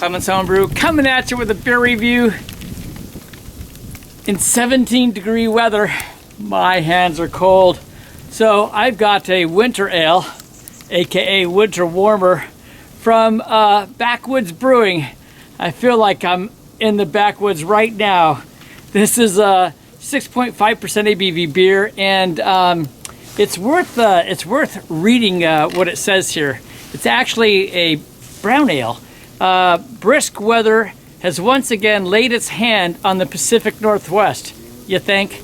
Clemens Homebrew, coming at you with a beer review in 17-degree weather. My hands are cold. So I've got a winter ale, aka winter warmer, from Backwoods Brewing. I feel like I'm in the backwoods right now. This is a 6.5% ABV beer, and it's worth reading what it says here. It's actually a brown ale. Brisk weather has once again laid its hand on the Pacific Northwest, you think?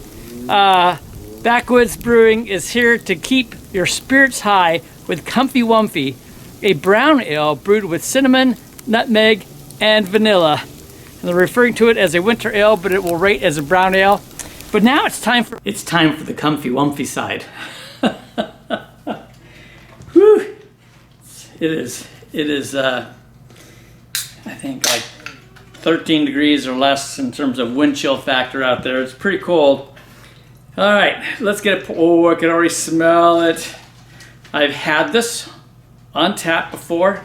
Backwoods Brewing is here to keep your spirits high with Comfy Womfy, a brown ale brewed with cinnamon, nutmeg, and vanilla. And they're referring to it as a winter ale, but it will rate as a brown ale. But now it's time for the Comfy Womfy side. Whew. It is I think like 13 degrees or less in terms of wind chill factor out there. It's pretty cold. All right, let's get it. Oh, I can already smell it. I've had this on tap before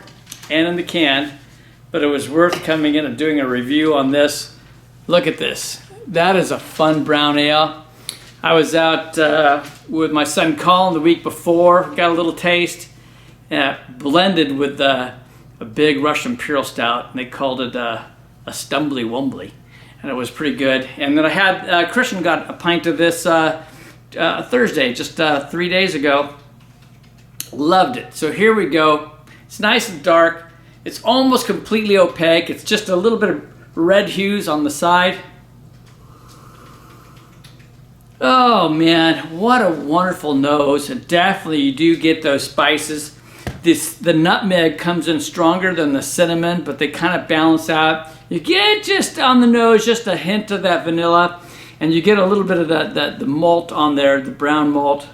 and in the can, but it was worth coming in and doing a review on this. Look at this. That is a fun brown ale. I was out with my son Colin the week before, got a little taste, blended with a big Russian Imperial Stout, and they called it a Stumbly Wombly, and it was pretty good. And then I had Christian got a pint of this Thursday, just 3 days ago. Loved it. So here we go. It's nice and dark. It's almost completely opaque. It's just a little bit of red hues on the side. Oh man, what a wonderful nose. And definitely you do get those spices. The nutmeg comes in stronger than the cinnamon, but they kind of balance out. You get just on the nose, just a hint of that vanilla, and you get a little bit of the malt on there, the brown malt.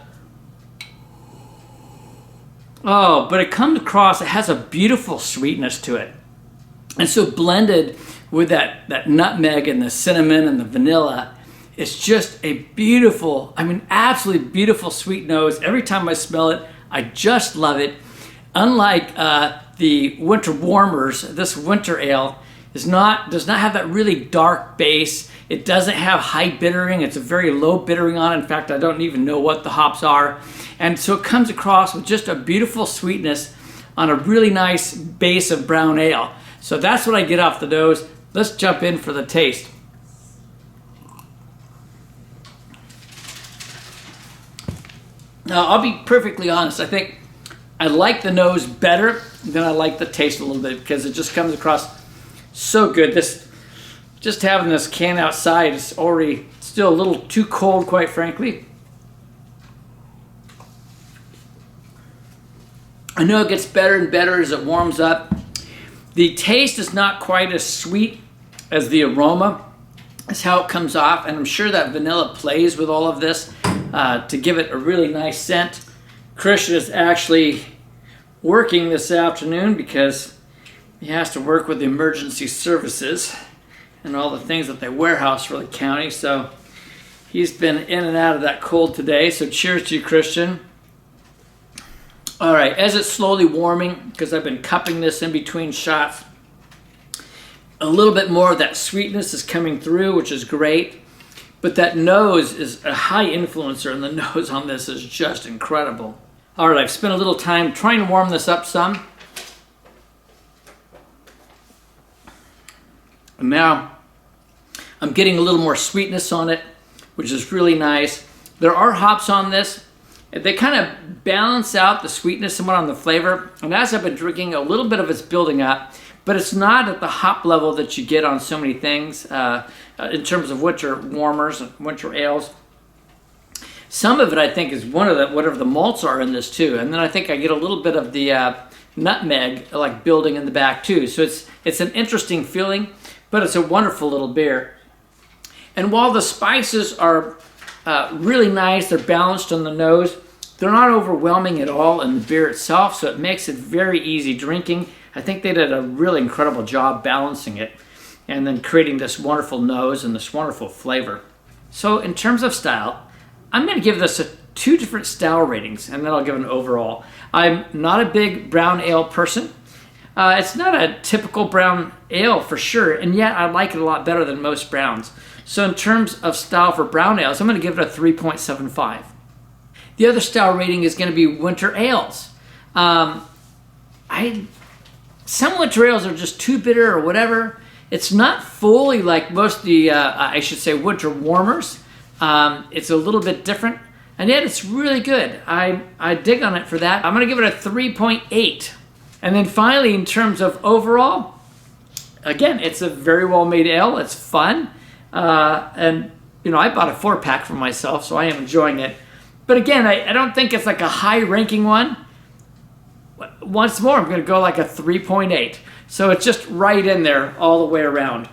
Oh, but it comes across, it has a beautiful sweetness to it. And so blended with that nutmeg and the cinnamon and the vanilla, it's just a beautiful, I mean, absolutely beautiful sweet nose. Every time I smell it, I just love it. Unlike the winter warmers, this winter ale does not have that really dark base. It doesn't have high bittering. It's a very low bittering on it. In fact, I don't even know what the hops are. And so it comes across with just a beautiful sweetness on a really nice base of brown ale. So that's what I get off the nose. Let's jump in for the taste. Now, I'll be perfectly honest. I think I like the nose better than I like the taste a little bit, because it just comes across so good. Just having this can outside is already still a little too cold, quite frankly. I know it gets better and better as it warms up. The taste is not quite as sweet as the aroma. That's how it comes off, and I'm sure that vanilla plays with all of this to give it a really nice scent. Christian is actually working this afternoon because he has to work with the emergency services and all the things that they warehouse for the county. So he's been in and out of that cold today. So cheers to you, Christian. All right, as it's slowly warming, because I've been cupping this in between shots, a little bit more of that sweetness is coming through, which is great. But that nose is a high influencer, and the nose on this is just incredible. All right, I've spent a little time trying to warm this up some. And now I'm getting a little more sweetness on it, which is really nice. There are hops on this. They kind of balance out the sweetness somewhat on the flavor. And as I've been drinking, a little bit of it's building up, but it's not at the hop level that you get on so many things in terms of winter warmers and winter ales. Some of it, I think, is whatever the malts are in this too. And then I think I get a little bit of the nutmeg like building in the back too. So it's an interesting feeling, but it's a wonderful little beer. And while the spices are really nice, they're balanced on the nose, they're not overwhelming at all in the beer itself, so it makes it very easy drinking. I think they did a really incredible job balancing it and then creating this wonderful nose and this wonderful flavor. So in terms of style, I'm going to give this 2 different style ratings, and then I'll give an overall. I'm not a big brown ale person. It's not a typical brown ale for sure, and yet I like it a lot better than most browns. So in terms of style for brown ales, I'm going to give it a 3.75. The other style rating is going to be winter ales. Some winter ales are just too bitter or whatever. It's not fully like most of the, I should say, winter warmers. It's a little bit different, and yet it's really good. I dig on it for that. I'm going to give it a 3.8. And then finally, in terms of overall, again, it's a very well-made ale. It's fun. And, you know, I bought a 4-pack for myself, so I am enjoying it. But again, I don't think it's like a high-ranking one. Once more, I'm going to go like a 3.8. So it's just right in there all the way around.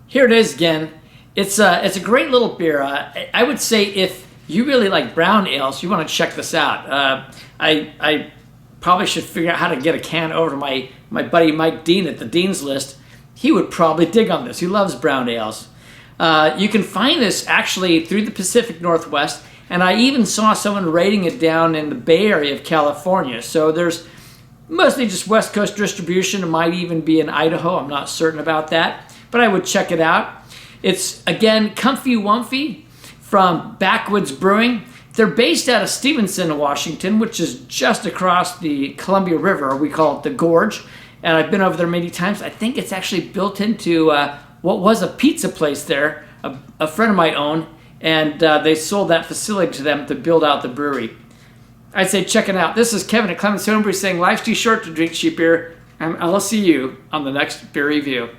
Here it is again. It's a great little beer. I would say if you really like brown ales, you want to check this out. I probably should figure out how to get a can over to my buddy Mike Dean at the Dean's List. He would probably dig on this. He loves brown ales. You can find this actually through the Pacific Northwest, and I even saw someone rating it down in the Bay Area of California. So there's mostly just West Coast distribution. It might even be in Idaho. I'm not certain about that, but I would check it out. It's, again, Comfy Womfy from Backwoods Brewing. They're based out of Stevenson, Washington, which is just across the Columbia River. We call it the Gorge, and I've been over there many times. I think it's actually built into what was a pizza place there, a friend of mine owned, and they sold that facility to them to build out the brewery. I'd say check it out. This is Kevin at Clemens Homebrew saying life's too short to drink cheap beer, and I'll see you on the next beer review.